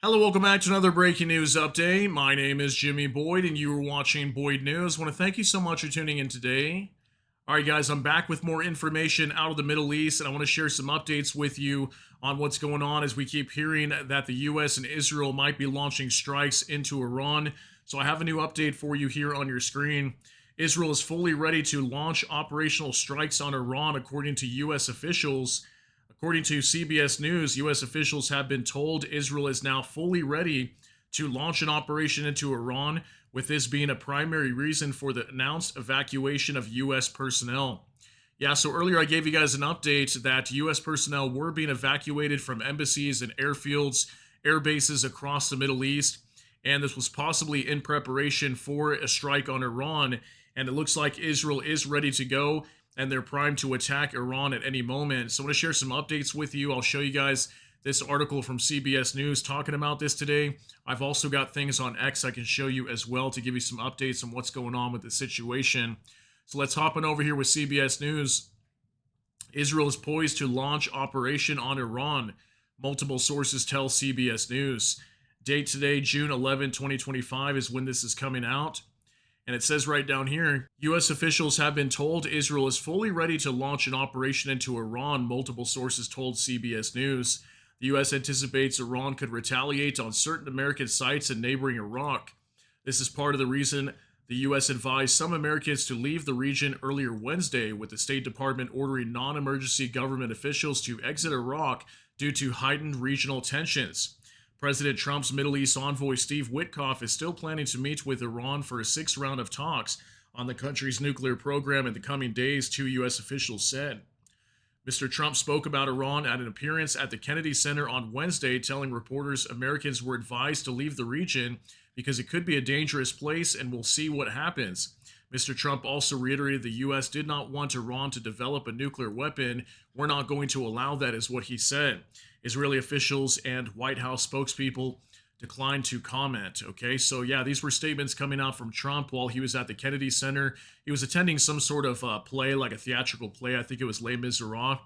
Hello, welcome back to another breaking news update. My name is Jimmy Boyd, and you are watching Boyd News. I want to thank you so much for tuning in today. All right, guys, I'm back with more information out of the Middle East, and I want to share some updates with you on what's going on as we keep hearing that the U.S. and Israel might be launching strikes into Iran. So I have a new update for you here on your screen. Israel is fully ready to launch operational strikes on Iran, according to U.S. officials. According to CBS News, U.S. officials have been told Israel is now fully ready to launch an operation into Iran, with this being a primary reason for the announced evacuation of U.S. personnel. Yeah, so earlier I gave you guys an update that U.S. personnel were being evacuated from embassies and airfields, air bases across the Middle East, and this was possibly in preparation for a strike on Iran. And it looks like Israel is ready to go, and they're primed to attack Iran at any moment. So I want to share some updates with you. I'll show you guys this article from CBS News talking about this today. I've also got things on X I can show you as well to give you some updates on what's going on with the situation. So let's hop on over here with CBS News. Israel is poised to launch operation on Iran, multiple sources tell CBS News. Date today, June 11, 2025 is when this is coming out. And it says right down here, U.S. officials have been told Israel is fully ready to launch an operation into Iran, multiple sources told CBS News. The U.S. anticipates Iran could retaliate on certain American sites in neighboring Iraq. This is part of the reason the U.S. advised some Americans to leave the region earlier Wednesday, with the State Department ordering non-emergency government officials to exit Iraq due to heightened regional tensions. President Trump's Middle East envoy Steve Witkoff is still planning to meet with Iran for a sixth round of talks on the country's nuclear program in the coming days, two U.S. officials said. Mr. Trump spoke about Iran at an appearance at the Kennedy Center on Wednesday, telling reporters Americans were advised to leave the region because it could be a dangerous place and we'll see what happens. Mr. Trump also reiterated the U.S. did not want Iran to develop a nuclear weapon. We're not going to allow that, is what he said. Israeli officials and White House spokespeople declined to comment. Okay, so yeah, these were statements coming out from Trump while he was at the Kennedy Center. He was attending some sort of play, like a theatrical play. I think it was Les Miserables.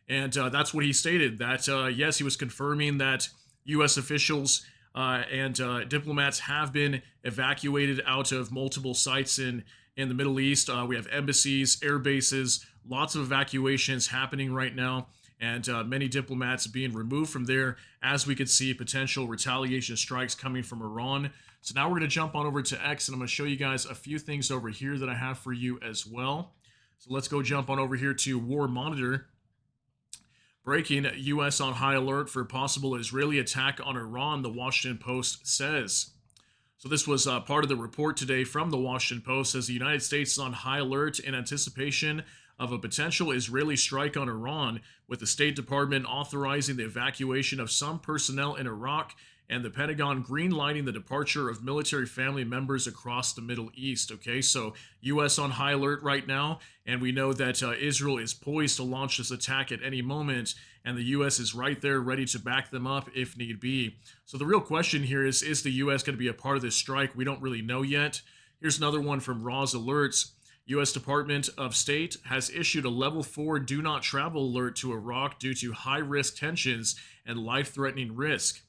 And that's what he stated, that yes, he was confirming that U.S. officials and diplomats have been evacuated out of multiple sites in the Middle East. We have embassies, air bases, lots of evacuations happening right now, and many diplomats being removed from there, as we could see potential retaliation strikes coming from Iran. So now we're going to jump on over to X, and I'm going to show you guys a few things over here that I have for you as well. So let's go jump on over here to War Monitor. Breaking: U.S. on high alert for possible Israeli attack on Iran, the Washington Post says. So this was part of the report today from the Washington Post, says the United States is on high alert in anticipation of a potential Israeli strike on Iran, with the State Department authorizing the evacuation of some personnel in Iraq and the Pentagon greenlighting the departure of military family members across the Middle East. Okay, so U.S. on high alert right now, and we know that Israel is poised to launch this attack at any moment, and the U.S. is right there ready to back them up if need be. So the real question here is the U.S. going to be a part of this strike? We don't really know yet. Here's another one from Raws Alerts. U.S. Department of State has issued a level 4 do not travel alert to Iraq due to high-risk tensions and life-threatening risk.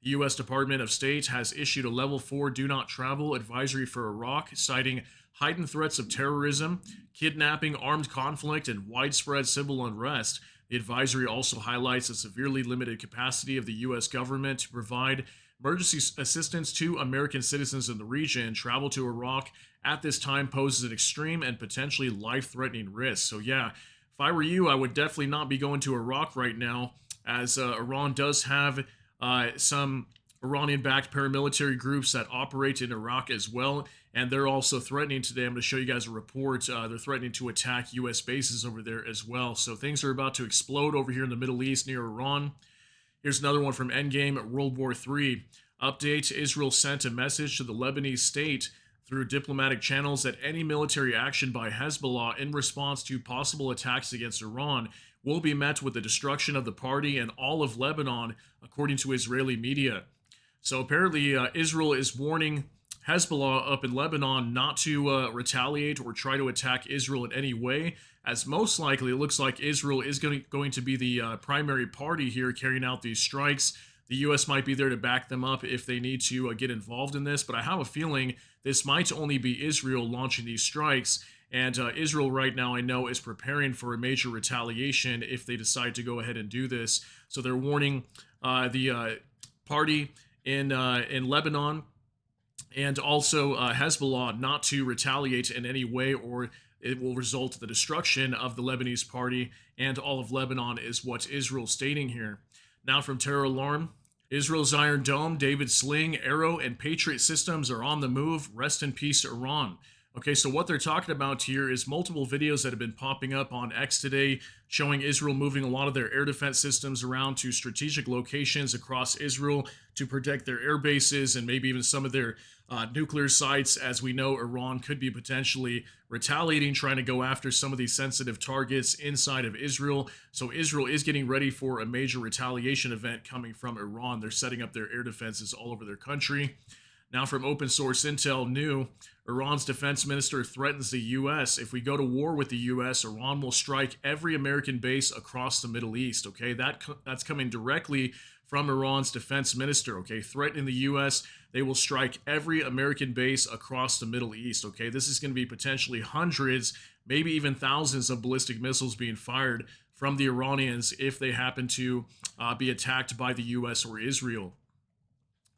The U.S. Department of State has issued a level 4 do not travel advisory for Iraq, citing heightened threats of terrorism, kidnapping, armed conflict, and widespread civil unrest. The advisory also highlights the severely limited capacity of the U.S. government to provide emergency assistance to American citizens in the region. Travel to Iraq at this time poses an extreme and potentially life-threatening risk. So yeah, if I were you, I would definitely not be going to Iraq right now, as Iran does have some Iranian-backed paramilitary groups that operate in Iraq as well, and they're also threatening today. I'm going to show you guys a report. They're threatening to attack U.S. bases over there as well. So things are about to explode over here in the Middle East near Iran. Here's another one from Endgame at World War III. Update: Israel sent a message to the Lebanese state through diplomatic channels that any military action by Hezbollah in response to possible attacks against Iran will be met with the destruction of the party and all of Lebanon, according to Israeli media. So apparently Israel is warning Hezbollah up in Lebanon not to retaliate or try to attack Israel in any way, as most likely it looks like Israel is going to be the primary party here carrying out these strikes. The U.S. might be there to back them up if they need to get involved in this, but I have a feeling this might only be Israel launching these strikes. And Israel right now, I know, is preparing for a major retaliation if they decide to go ahead and do this. So they're warning the party in Lebanon and also Hezbollah not to retaliate in any way, or it will result in the destruction of the Lebanese party and all of Lebanon, is what Israel's stating here. Now from Terror Alarm, Israel's Iron Dome, David Sling, Arrow, and Patriot systems are on the move. Rest in peace, Iran. Okay, so what they're talking about here is multiple videos that have been popping up on X today showing Israel moving a lot of their air defense systems around to strategic locations across Israel to protect their air bases and maybe even some of their nuclear sites. As we know, Iran could be potentially retaliating, trying to go after some of these sensitive targets inside of Israel. So Israel is getting ready for a major retaliation event coming from Iran. They're setting up their air defenses all over their country. Now from open source intel, new, Iran's defense minister threatens the U.S. If we go to war with the U.S., Iran will strike every American base across the Middle East. Okay, that's coming directly from Iran's defense minister. Okay, threatening the U.S., they will strike every American base across the Middle East. Okay, this is going to be potentially hundreds, maybe even thousands of ballistic missiles being fired from the Iranians if they happen to be attacked by the U.S. or Israel.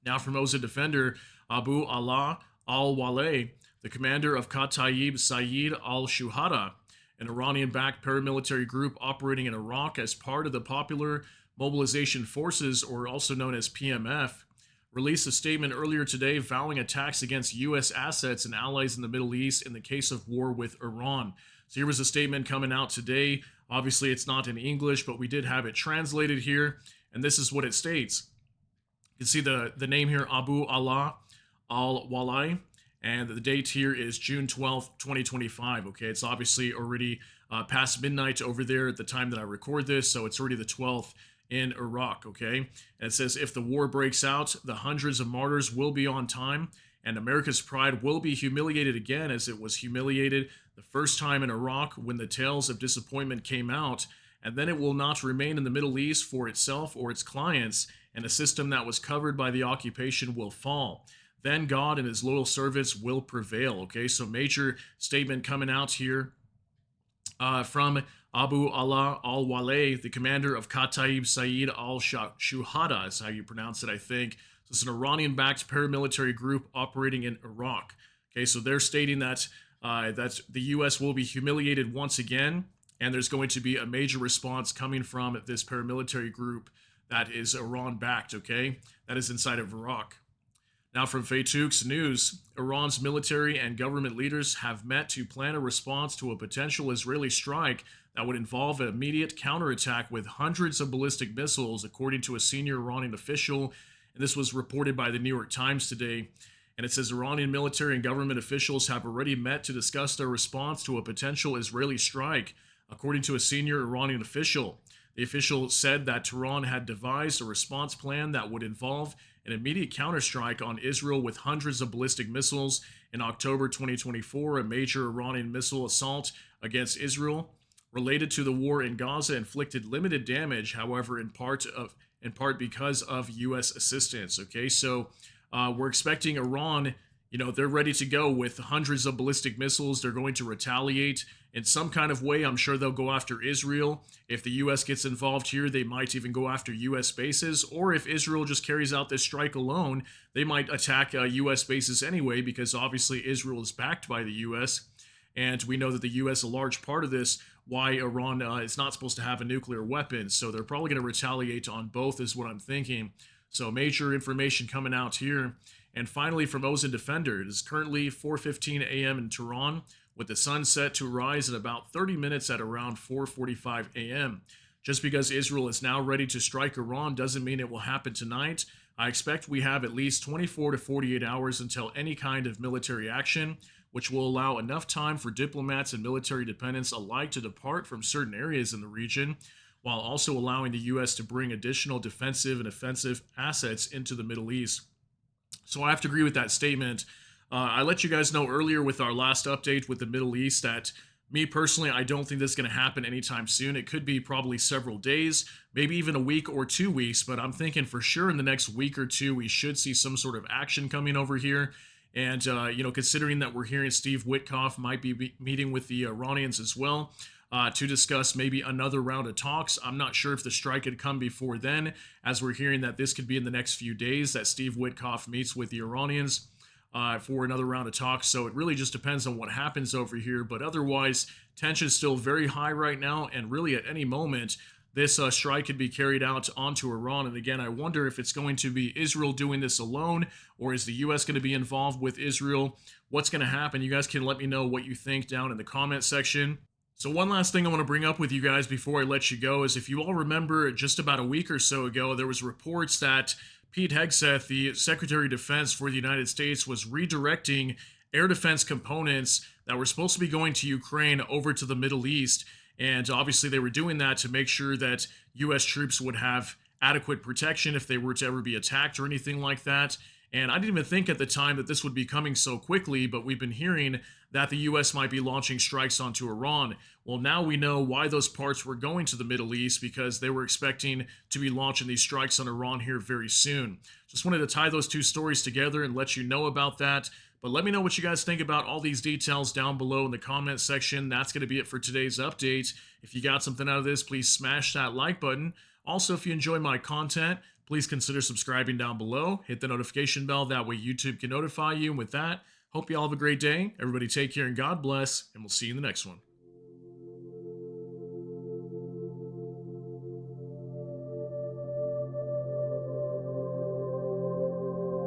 Now from Mossad Defender, Abu Allah al-Waleh, the commander of Kataib Sayyid al-Shuhada, an Iranian-backed paramilitary group operating in Iraq as part of the Popular Mobilization Forces, or also known as PMF, released a statement earlier today vowing attacks against U.S. assets and allies in the Middle East in the case of war with Iran. So here was a statement coming out today. Obviously, it's not in English, but we did have it translated here, and this is what it states. You can see the name here, Abu Allah al-Waleh, and the date here is June 12th, 2025. Okay, it's obviously already past midnight over there at the time that I record this, so it's already the 12th in Iraq. Okay, and it says, if the war breaks out, the hundreds of martyrs will be on time, and America's pride will be humiliated again, as it was humiliated the first time in Iraq when the tales of disappointment came out, and then it will not remain in the Middle East for itself or its clients, and a system that was covered by the occupation will fall. Then God and his loyal servants will prevail. Okay, so major statement coming out here from Abu Allah al-Waleh, the commander of Kataib Sayyid al-Shuhada, is how you pronounce it, I think. So it's an Iranian-backed paramilitary group operating in Iraq. Okay, so they're stating that the U.S. will be humiliated once again, and there's going to be a major response coming from this paramilitary group that is Iran-backed, okay? That is inside of Iraq. Now from Faytooks News, Iran's military and government leaders have met to plan a response to a potential Israeli strike that would involve an immediate counterattack with hundreds of ballistic missiles, according to a senior Iranian official. And this was reported by the New York Times today. And it says Iranian military and government officials have already met to discuss their response to a potential Israeli strike, according to a senior Iranian official. The official said that Tehran had devised a response plan that would involve an immediate counterstrike on Israel with hundreds of ballistic missiles. In October 2024, a major Iranian missile assault against Israel related to the war in Gaza inflicted limited damage, however, in part because of U.S. assistance. Okay, so we're expecting Iran, they're ready to go with hundreds of ballistic missiles. They're going to retaliate in some kind of way. I'm sure they'll go after Israel. If the U.S. gets involved here, they might even go after U.S. bases. Or if Israel just carries out this strike alone, they might attack U.S. bases anyway, because obviously Israel is backed by the U.S. And we know that the U.S. is a large part of this, why Iran is not supposed to have a nuclear weapon. So they're probably going to retaliate on both, is what I'm thinking. So major information coming out here. And finally, from Mossad Defender, it is currently 4:15 a.m. in Tehran, with the sun set to rise in about 30 minutes at around 4:45 a.m. Just because Israel is now ready to strike Iran doesn't mean it will happen tonight. I expect we have at least 24 to 48 hours until any kind of military action, which will allow enough time for diplomats and military dependents alike to depart from certain areas in the region, while also allowing the U.S. to bring additional defensive and offensive assets into the Middle East. So I have to agree with that statement. I let you guys know earlier with our last update with the Middle East that Me personally, I don't think this is going to happen anytime soon. It could be probably several days, maybe even a week or 2 weeks, but I'm thinking for sure in the next week or two, we should see some sort of action coming over here. And, considering that we're hearing Steve Witkoff might be meeting with the Iranians as well to discuss maybe another round of talks. I'm not sure if the strike had come before then, as we're hearing that this could be in the next few days that Steve Witkoff meets with the Iranians for another round of talks. So it really just depends on what happens over here. But otherwise, tension is still very high right now. And really, at any moment, this strike could be carried out onto Iran. And again, I wonder if it's going to be Israel doing this alone, or is the U.S. going to be involved with Israel? What's going to happen? You guys can let me know what you think down in the comment section. So one last thing I want to bring up with you guys before I let you go is if you all remember just about a week or so ago, there was reports that Pete Hegseth, the Secretary of Defense for the United States, was redirecting air defense components that were supposed to be going to Ukraine over to the Middle East. And obviously they were doing that to make sure that U.S. troops would have adequate protection if they were to ever be attacked or anything like that. And I didn't even think at the time that this would be coming so quickly, but we've been hearing that the U.S. might be launching strikes onto Iran. Well, now we know why those parts were going to the Middle East, because they were expecting to be launching these strikes on Iran here very soon. Just wanted to tie those two stories together and let you know about that. But let me know what you guys think about all these details down below in the comment section. That's going to be it for today's update. If you got something out of this, please smash that like button. Also, if you enjoy my content, please consider subscribing down below. Hit the notification bell. That way YouTube can notify you. And with that, hope you all have a great day. Everybody take care and God bless. And we'll see you in the next one.